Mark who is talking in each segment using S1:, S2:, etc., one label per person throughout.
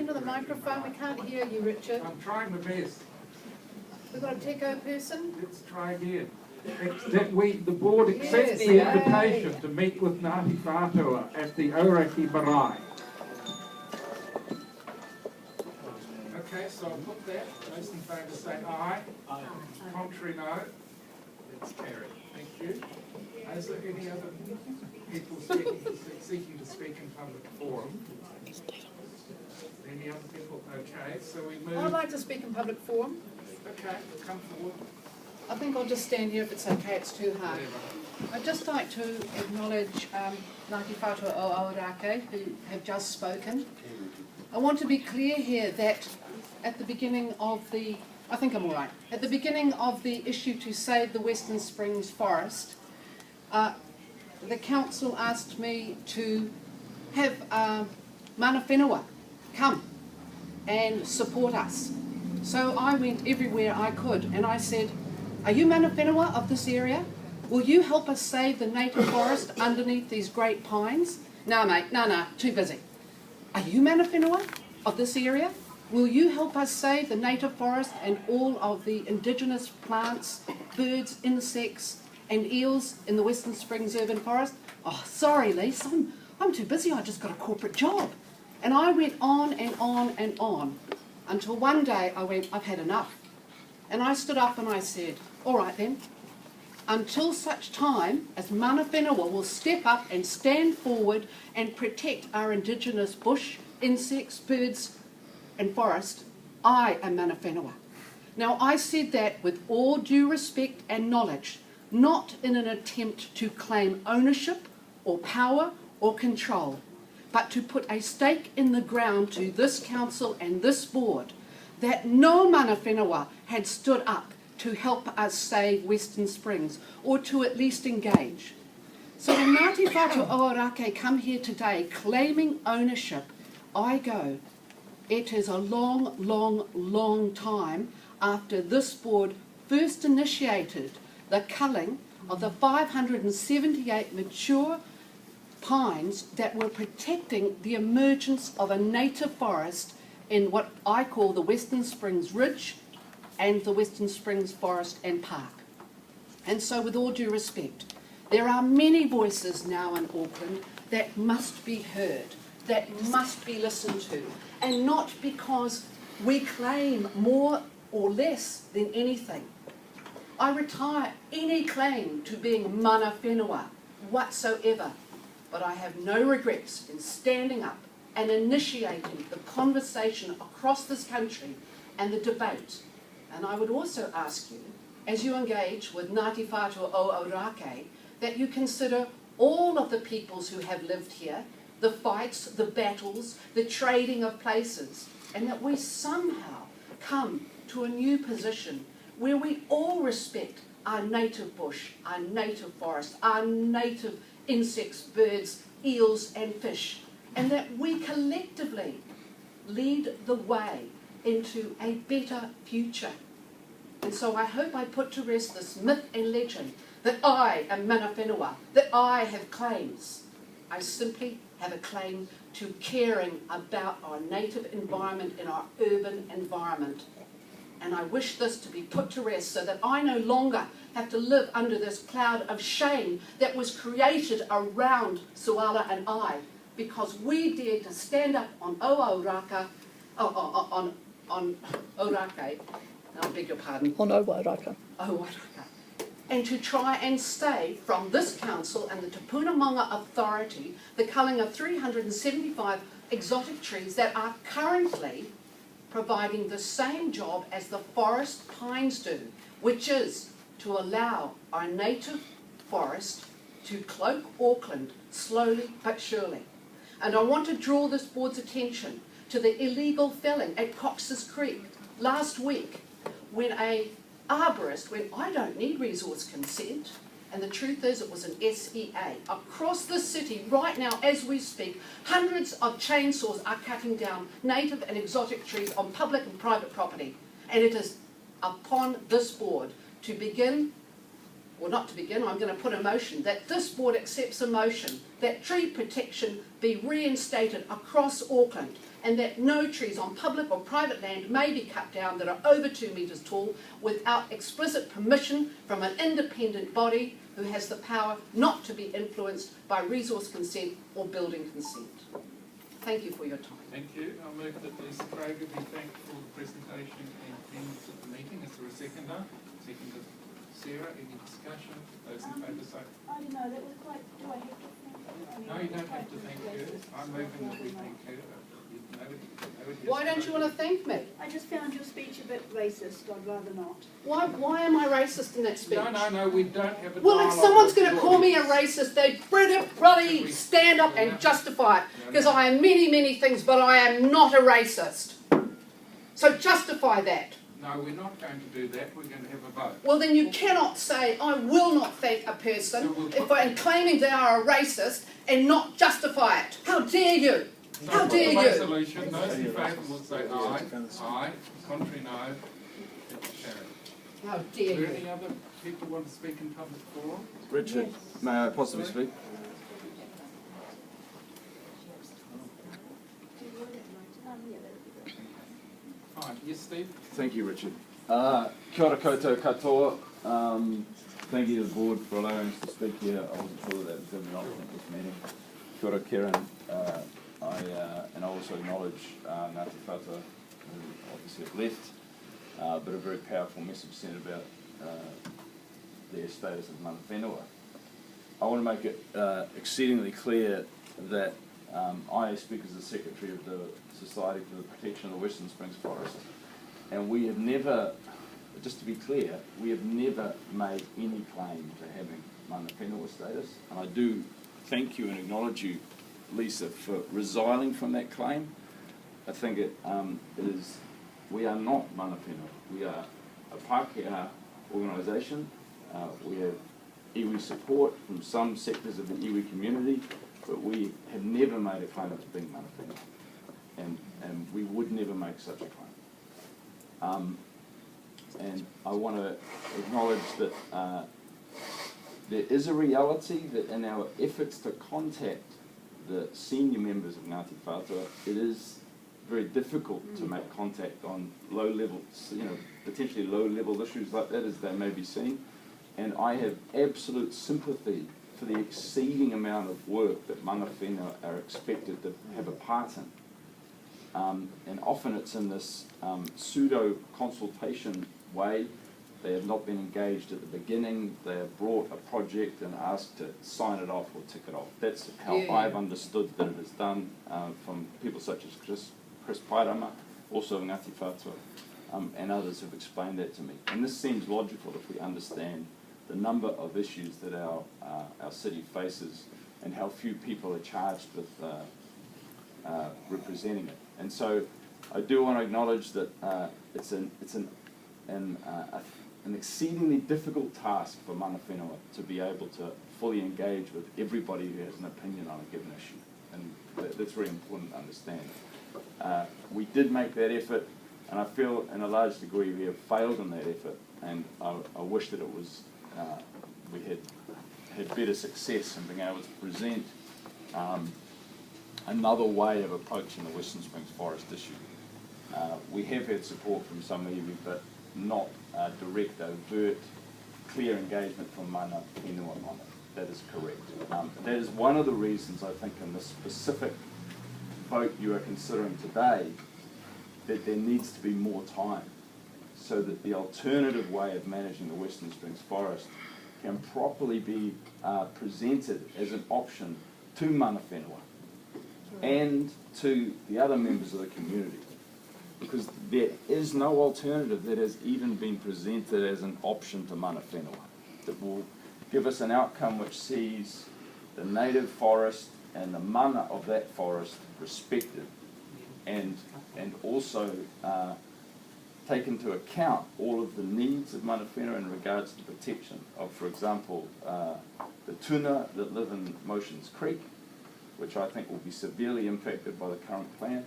S1: into the microphone? We can't hear you, Richard.
S2: I'm trying my best.
S1: We've got a techo person.
S2: Let's try again. The board accepts
S1: Yes,
S2: the
S1: yay.
S2: invitation to meet with Ngāti Whatua at the Auraki Marae. Okay, so I'll put that. Those in favour say aye. Aye. Contrary, no. That's carried. Thank you. Is there any other people seeking to speak in public forum? Any other people? Okay, so we move.
S1: I'd like to speak in public forum.
S2: Okay, come forward.
S1: I think I'll just stand here if it's okay, it's too hard. I'd just like to acknowledge Ngāti Whatua o Aorake, who have just spoken. I want to be clear here that at the beginning of the, I think I'm all right, at the beginning of the issue to save the Western Springs Forest, the council asked me to have mana whenua come and support us. So I went everywhere I could and I said, are you mana whenua of this area? Will you help us save the native forest underneath these great pines? No mate, no, too busy. Are you mana whenua of this area? Will you help us save the native forest and all of the indigenous plants, birds, insects and eels in the Western Springs Urban Forest? Oh, sorry Lise, I'm too busy, I just got a corporate job. And I went on and on and on until one day I went, I've had enough. And I stood up and I said, all right then, until such time as mana whenua will step up and stand forward and protect our indigenous bush, insects, birds and forest, I am mana whenua. Now I said that with all due respect and knowledge, not in an attempt to claim ownership or power or control, but to put a stake in the ground to this council and this board that no mana whenua had stood up to help us save Western Springs, or to at least engage. So when Ngāti Whatua o Aorake come here today claiming ownership, I go, it is a long, long, long time after this board first initiated the culling of the 578 mature pines that were protecting the emergence of a native forest in what I call the Western Springs Ridge and the Western Springs Forest and Park. And so with all due respect, there are many voices now in Auckland that must be heard, that must be listened to, and not because we claim more or less than anything. I retire any claim to being mana whenua whatsoever, but I have no regrets in standing up and initiating the conversation across this country and the debate. And I would also ask you, as you engage with Ngāti Whatua o Aorake, that you consider all of the peoples who have lived here, the fights, the battles, the trading of places, and that we somehow come to a new position where we all respect our native bush, our native forest, our native insects, birds, eels and fish, and that we collectively lead the way into a better future. And so I hope I put to rest this myth and legend that I am mana whenua, that I have claims. I simply have a claim to caring about our native environment and our urban environment. And I wish this to be put to rest so that I no longer have to live under this cloud of shame that was created around Suala and I, because we dared to stand up on on Aorake, I beg your pardon.
S3: On Owairaka.
S1: Owairaka. And to try and stay from this council and the Te Punamanga Authority the culling of 375 exotic trees that are currently providing the same job as the forest pines do, which is to allow our native forest to cloak Auckland slowly but surely. And I want to draw this board's attention to the illegal felling at Cox's Creek last week when a arborist went, I don't need resource consent. And the truth is it was an SEA. Across the city right now as we speak, hundreds of chainsaws are cutting down native and exotic trees on public and private property. And it is upon this board to begin, or not to begin, I'm going to put a motion, that this board accepts a motion that tree protection be reinstated across Auckland, and that no trees on public or private land may be cut down that are over 2 metres tall without explicit permission from an independent body who has the power not to be influenced by resource consent or building consent. Thank you for your time.
S2: Thank you. I'll move that Ms. Prager be thanked for the presentation and attendance at the meeting. Is there a seconder? Seconded. Sarah, any discussion? Those in favour say.
S3: I don't know, that was quite, do I have to thank you?
S2: No, you don't have to thank her. I'm moving that we thank her.
S1: Why don't you want to thank me?
S3: I just found your speech a bit racist, I'd rather not.
S1: Why am I racist in that speech?
S2: No, we don't have a
S1: Well, if
S2: dialogue
S1: someone's
S2: with
S1: going to call me a racist, they bloody stand up and justify it. Because I am many, many things, but I am not a racist. So justify that.
S2: No, we're not going to do that. We're going to have a vote.
S1: Well, then you cannot say, I will not thank a person if I'm claiming they are a racist and not justify it. How dare you?
S2: So
S1: How dare
S2: the
S1: you?
S2: resolution, those in favour will say aye. Aye. Contrary, no. It's carried.
S1: How
S2: Are
S1: dare
S2: there
S1: you?
S2: any other people want to speak in public forum?
S4: Richard, may I possibly speak?
S2: Fine. Yes, Steve?
S4: Thank you, Richard. Kia ora koutou katoa. Thank you to the board for allowing us to speak here. I wasn't sure that was going to be on at this meeting. Kia ora, Kerrin. And I also acknowledge Ngāti Whatua, who obviously have left, but a very powerful message sent about their status of mana whenua. I want to make it exceedingly clear that I speak as the Secretary of the Society for the Protection of the Western Springs Forest, and we have never, just to be clear, we have never made any claim to having mana whenua status, and I do thank you and acknowledge you, Lisa, for resiling from that claim. I think it is, we are not mana whenua. We are a Pākehā organisation. We have iwi support from some sectors of the iwi community, but we have never made a claim of being mana whenua, and we would never make such a claim. And I want to acknowledge that there is a reality that in our efforts to contact the senior members of Ngāti Whatua, it is very difficult to make contact on low level, potentially low level issues like that as they may be seen. And I have absolute sympathy for the exceeding amount of work that mana whenua are expected to have a part in. And often it's in this pseudo-consultation way. They have not been engaged at the beginning. They have brought a project and asked to sign it off or tick it off. That's how I've understood that it is done from people such as Chris Pairama, also Ngāti Whatua, and others have explained that to me. And this seems logical if we understand the number of issues that our city faces and how few people are charged with representing it. And so I do want to acknowledge that it's an exceedingly difficult task for mana whenua to be able to fully engage with everybody who has an opinion on a given issue. And that's very important to understand. We did make that effort, and I feel in a large degree we have failed in that effort, and I wish that it was we had better success in being able to present another way of approaching the Western Springs Forest issue. We have had support from some iwi, but not direct, overt, clear engagement from mana whenua on it. That is correct. That is one of the reasons I think in this specific vote you are considering today that there needs to be more time so that the alternative way of managing the Western Springs Forest can properly be presented as an option to mana whenua and to the other members of the community. Because there is no alternative that has even been presented as an option to mana whenua that will give us an outcome which sees the native forest and the mana of that forest respected, and also take into account all of the needs of mana whenua in regards to protection of, for example, the tuna that live in Motions Creek, which I think will be severely impacted by the current plan,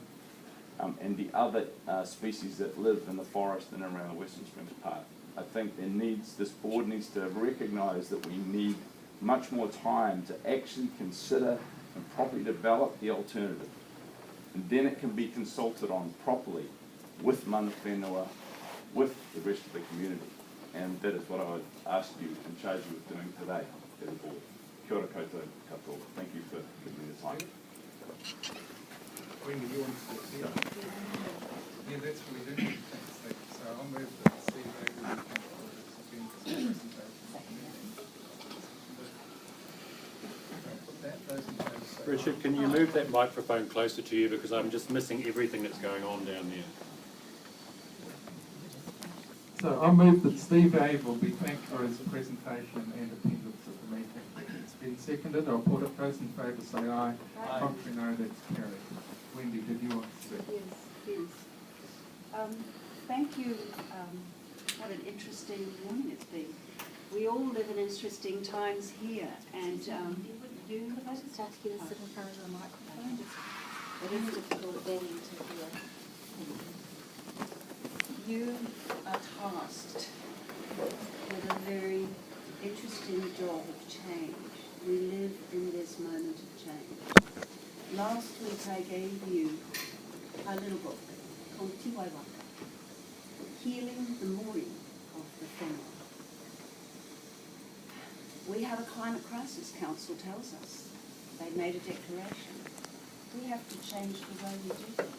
S4: and the other species that live in the forest and around the Western Springs Park. I think this board needs to recognise that we need much more time to actually consider and properly develop the alternative. and then it can be consulted on properly with mana whenua, with the rest of the community. And that is what I would ask you and charge you with doing today as a board. Kia ora koutou katoa. Thank you for giving me the time.
S2: Wendy, you want to say something? Yeah, that's what we do. So I'll move that Steve Abel will be presentation.
S5: Richard, can you move that microphone closer to you, because I'm just missing everything that's going on down there.
S2: So I move that Steve Abel be thanked for his presentation and attendance at the meeting. It's been seconded. I'll put it. Those in favour say aye. Contrary, no. That's carried. Wendy, did you want to say?
S3: Yes. Thank you. What an interesting morning it's been. We all live in interesting times here, and
S6: Could I just ask you to sit in front of the microphone? It is difficult getting to hear. You are tasked with a very interesting job of change. We live in this moment of change. Last week I gave you a little book called Te Waiwaka, Healing the Mori of the Whenua. We have a climate crisis, Council tells us. They made a declaration. We have to change the way we do things.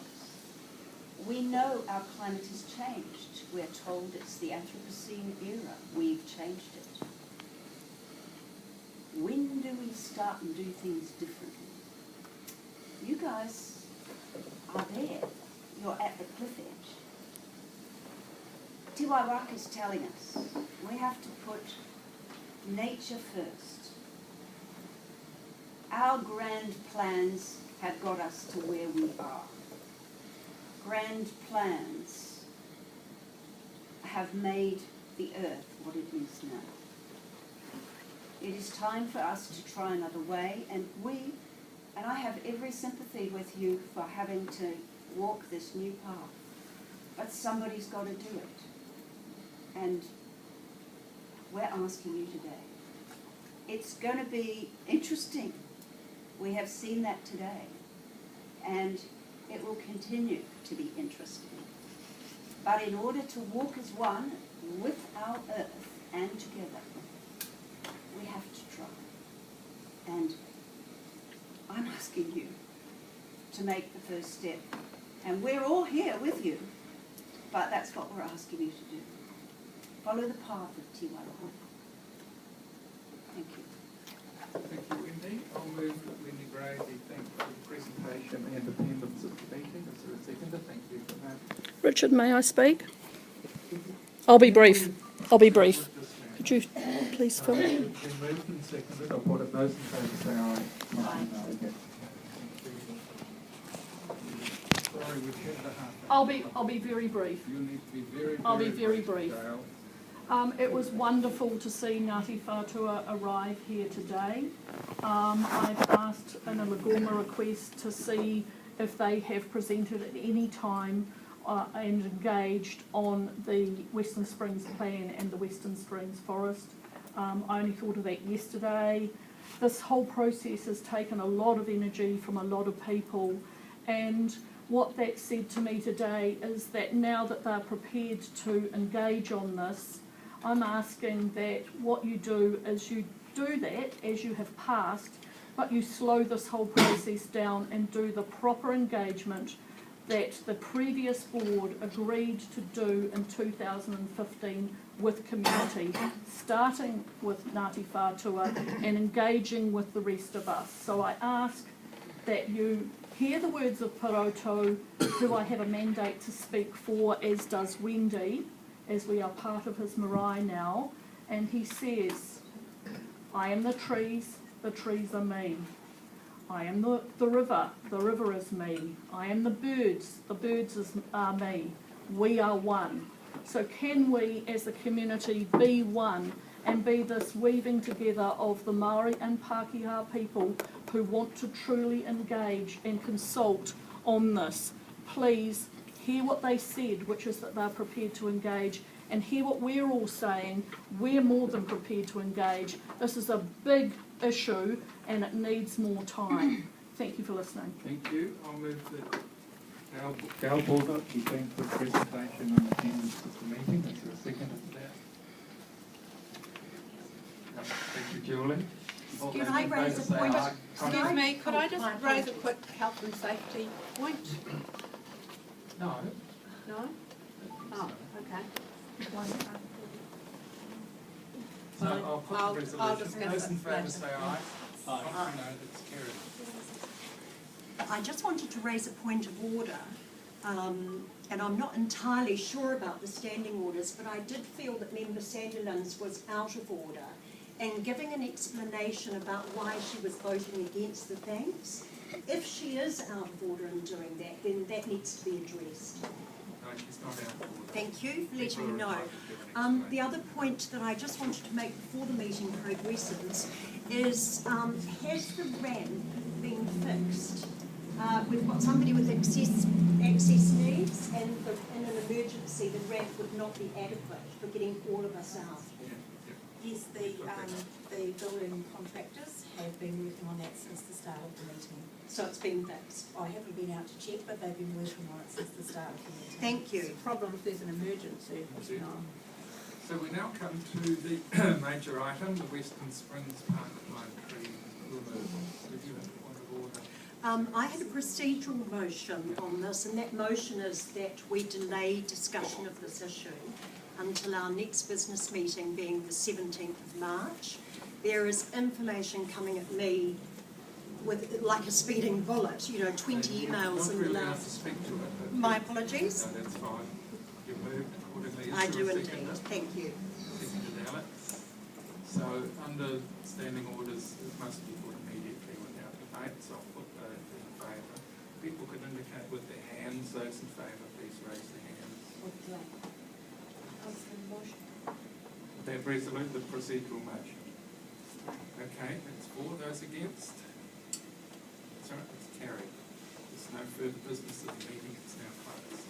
S6: We know our climate has changed. We're told it's the Anthropocene era. We've changed it. When do we start and do things differently? You guys are there. You're at the cliff edge. Te Waiwaka is telling us we have to put nature first. Our grand plans have got us to where we are. Grand plans have made the earth what it is now. It is time for us to try another way, and I have every sympathy with you for having to walk this new path. But somebody's got to do it. And we're asking you today. It's going to be interesting. We have seen that today. And it will continue to be interesting. But in order to walk as one with our earth and together, we have to try. And I'm asking you to make the first step. And we're all here with you, but that's what we're asking you to do. Follow the path of Te Waiwaka. Thank you.
S2: Thank you, Wendy. I'll move that Wendy Gray be thanked for the presentation and attendance at the meeting. Is there a seconder? Thank you for that.
S7: Richard, may I speak? I'll be brief. Could you please fill in?
S2: It's been moved and seconded. I'll put it. Those in favour say aye.
S3: Aye.
S2: Sorry, we've had the half.
S1: I'll be very brief.
S2: You need to be very,
S1: I'll be very brief.
S2: Dale.
S1: It was wonderful to see Ngāti Whatua arrive here today. I've asked in a Legorma request to see if they have presented at any time and engaged on the Western Springs Plan and the Western Springs Forest. I only thought of that yesterday. This whole process has taken a lot of energy from a lot of people, and what that said to me today is that now that they're prepared to engage on this, I'm asking that what you do is you do that as you have passed, but you slow this whole process down and do the proper engagement that the previous board agreed to do in 2015 with community, starting with Ngāti Whatua and engaging with the rest of us. So I ask that you hear the words of Paroto, who I have a mandate to speak for, as does Wendy, as we are part of his marae now, and he says, I am the trees are me. I am the river is me. I am the birds are me. We are one. So can we as a community be one and be this weaving together of the Māori and Pākehā people who want to truly engage and consult on this? Please hear what they said, which is that they're prepared to engage, and hear what we're all saying. We're more than prepared to engage. This is a big issue and it needs more time.
S7: Thank you for listening.
S2: Thank you. I'll move that Gail Baldock be thanked for presentation on attendance at the meeting. Is there a second to that? Thank you, Julie.
S8: Can I raise a point?
S1: Excuse me, could I just raise a quick health and safety point?
S2: No.
S1: No? Oh, okay.
S2: So I'll put
S1: I'll
S2: the resolution.
S1: discuss
S2: Those in
S1: it
S2: favour
S1: later.
S2: say aye. Contrary, no, that's carried.
S8: I just wanted to raise a point of order, and I'm not entirely sure about the standing orders, but I did feel that Member Sanderlands was out of order and giving an explanation about why she was voting against the thanks. If she is out of order in doing that, then that needs to be addressed.
S2: No, she's not out of order.
S8: Thank you for letting me know.
S2: People are entitled to
S8: The other point that I just wanted to make before the meeting progresses is, has the ramp been fixed? We've got somebody with access needs, and in an emergency, the ramp would not be adequate for getting all of us out.
S9: Yes, the building contractors have been working on that since the start of the meeting.
S8: So it's been fixed.
S9: I haven't been out to check, but they've been working on it since the start of the meeting.
S8: Thank you.
S1: Problem if there's an emergency.
S2: So we now come to the major item, the Western Springs Park Pine Tree removal. Did you have a point of order?
S8: I had a procedural motion on this, and that motion is that we delay discussion of this issue until our next business meeting, being the 17th of March. There is information coming at me with like a speeding bullet, 20 emails in the
S2: Not really allowed to
S8: last.
S2: speak to it. But
S8: My apologies.
S2: no, that's fine. You moved accordingly. Is
S8: I
S2: there
S8: do
S2: a
S8: indeed.
S2: seconder?
S8: Thank you.
S2: Seconded Alex. So under standing orders, it must be put immediately without debate, so I'll put those in favour. People can indicate with their hands. Those in favour, please raise their hands. That resolute the procedural motion. Okay, that's for. Those against? That's all right, it's carried. There's no further business of the meeting, it's now closed.